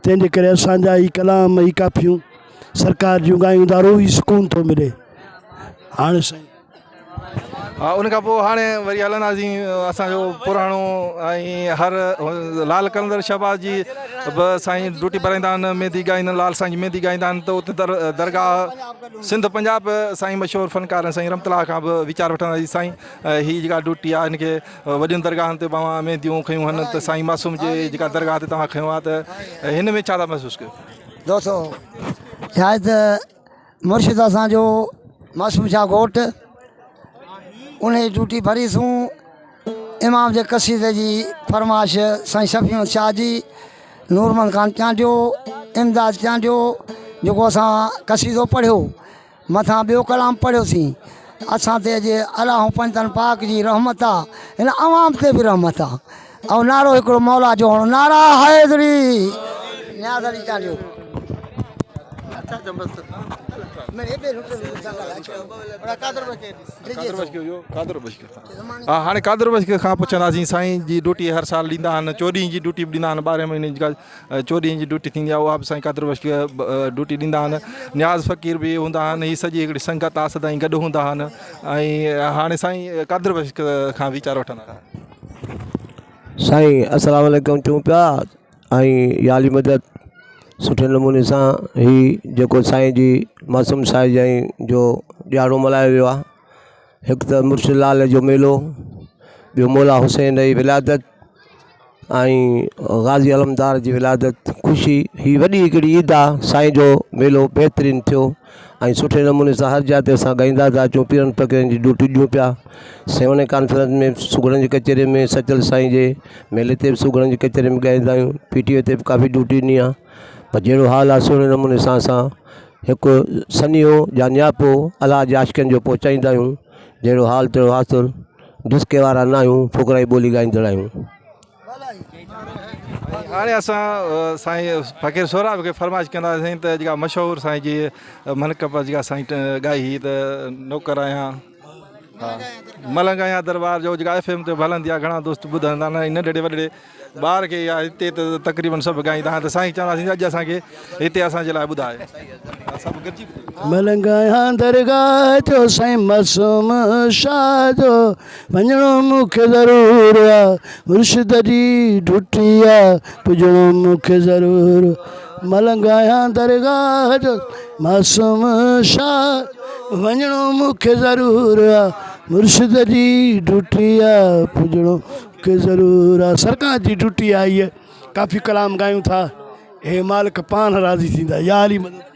तंहिंजे करे असांजा ई कलाम ई काफ़ियूं सरकार जूं ॻायूं था रोज़ ई सुकून थो मिले। हाणे साईं हाँ उन खां पोइ हाणे वरी हलंदासीं असांजो पुराणो ऐं हर लाल कलंदर शहबाज जी साईं ड्यूटी पराईंदा आहिनि, मेहंदी ॻाईंदा आहिनि, लाल साईं जी मेहंदी ॻाईंदा आहिनि। त उते दरगाह सिंध पंजाब साईं मशहूरु फ़नकार साईं रमतला खां बि वीचार वठंदासीं। साईं हीअ जेका ड्यूटी आहे हिनखे वॾियुनि दरगाहनि ते तव्हां मेहंदियूं खयूं आहिनि, त साईं मासूम जे जेका दरगाह ते तव्हां खयो आहे, त हिन में छा था महसूसु कयो? दोस्तो शायदि मुर्शिद असांजो मासूम शाह घोट उन जी ड्यूटी भरीसूं इमाम जे कसीदे जी फरमाइश साईं शफ़ी शाह जी, नूरमन ख़ान चांडियो, इमदाद चांडियो जेको असां कसीदो पढ़ियो, मथां ॿियो कलाम पढ़ियोसीं। असां ते अॼु अलाह पंजतन पाक जी रहमत आहे, हिन अवाम ते बि रहमत आहे। ऐं नारो हिकिड़ो मौला जो हणो, नारा हैदरी न्याज़ अली चांडियो। हाँ हाणे कादर बश खां पुछंदासीं। साईं जी ड्यूटी हर साल ॾींदा आहिनि, 14 जी ड्यूटी बि ॾींदा आहिनि, 12 महीने जेका 14 जी ड्यूटी थींदी आहे उहा बि साईं कादर बश ड्यूटी ॾींदा आहिनि। न्याज़ फ़क़ीर बि हूंदा आहिनि, हीअ सॼी हिकिड़ी संगत आहे, सदाईं गॾु हूंदा आहिनि। ऐं हाणे साईं कादर बश खां वीचार वठंदा। साईं अस्सलाम वालेकुम चऊं पिया। ऐं याली मदद सुठे नमूने सां ही जेको साईं जी मासूम साईं जो ॾियारो मल्हायो वियो आहे, हिकु त मुर्शिद लाल जो मेलो, ॿियो मौला हुसैन जी विलादत ऐं गाज़ी अलमदार जी विलादत ख़ुशी। ही वॾी हिकिड़ी ईद आहे, साईं जो मेलो बहितरीनु थियो ऐं सुठे नमूने सां हर जाइ ते असां ॻाईंदा था अचूं, पीरनि फ़क़ीरनि जी ड्यूटी ॾियूं पिया। सेवन कॉन्फ्रेंस में सुगड़नि जी कचहरी में सचल साईं जे मेले ते बि सुगड़नि जी कचहरी में ॻाईंदा आहियूं, PTO ते बि काफ़ी ड्यूटी ॾिनी आहे। पर जहिड़ो हाल आहे सुहिणे नमूने सां असां हिकु सन्हो या न्यापो अलाह जे आशिक़नि जो पहुचाईंदा आहियूं। जहिड़ो हाल तहिड़ो हासिलु, ढुसके वारा न आहियूं, फुकराई ॿोली ॻाईंदड़ आहियूं। हाणे असां साईं फ़क़ीर सोहराब खे फरमाइश कंदासीं त जेका मशहूरु साईं जी मनकब जेका साईं ॻाई हुई, त नौकर आहियां हा मलंग आहियां दरबार जो जेका FM ते हलंदी आहे, घणा दोस्त ॿुधंदा आहिनि। नंढड़े वॾड़े ॿार खे या हिते त तक़रीबन सभु ॻाईंदा आहिनि। त साईं चवंदासीं अॼु असांखे हिते असांजे लाइ ॿुधाए। मलंग आहियां दरगाह जो साईं मासूम शाह जो, वञिणो मूंखे ज़रूरु आहे, मुर्शिद जी ड्यूटी आहे, पुॼणो मूंखे ज़रूरु। मलंग आहियां दरगाह जो मासूम शाह, वञिणो मूंखे ज़रूरु आहे, मुर्शिद जी ड्यूटी आहे, पुॼणो मूंखे ज़रूरु आहे। सरकार जी ड्यूटी आहे हीअ, काफ़ी कलाम ॻायूं था, हे मालिक पाण राज़ी थींदा। या अली मदद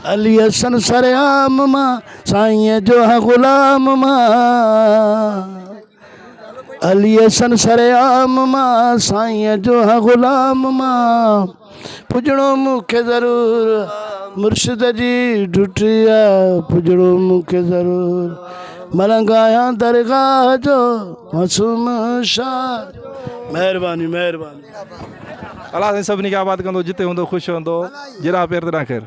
अली हसन सरेआम मां साईं जो ग़ुलाम मां, अली हसन सरेआम मां साईं जो ग़ुलाम मां, पुॼणो मूंखे ज़रूरु, मुर्शिद जी ड्यूटी आहे, पुॼणो मूंखे ज़रूरु। मलंग आहियां दरगाह जो मासूम शाह। महिरबानी महिरबानी। अलाह साईं सभिनी खे आबाद कंदो, जिते हूंदो ख़ुशि हूंदो। जिरा पेर ते ख़ैर।